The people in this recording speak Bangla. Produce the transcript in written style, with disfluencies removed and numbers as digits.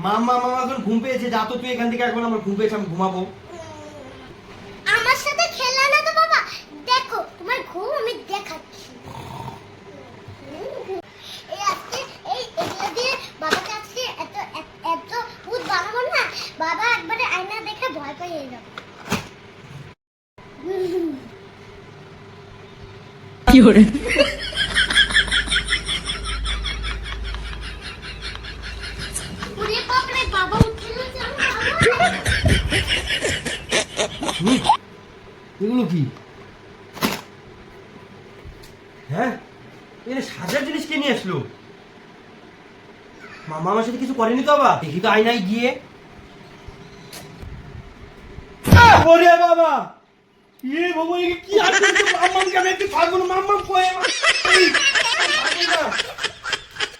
মামা মামা এখন ঘুম পেয়েছে, যা তো তুই এখান থেকে। এখন আমার ঘুম পেয়েছে, আমি ঘুমাবো। আমার সাথে খেলা না তো বাবা, দেখো তোমার ঘুম আমি দেখাচ্ছি। এই আজকে এগুলো দিয়ে বাবাকে আজকে এত এত ভূত বানাবো না, বাবা একবারে আয়না দেখে ভয় পেয়ে যাবে। কি হরে ওরে বাপ রে, বাবা উঠে না যে এগুলো কি? হ্যাঁ, এখানে সাজার জিনিস কে নিয়ে আসলো? মামা আমার সাথে কিছু করেনি তো? বাবা দেখি তো আয়নায় গিয়ে। ওরে বাবা, ইয়ে বাবা, কি আর মাম্মাম কেন একটু থাকবো না? মাম্মাম কই?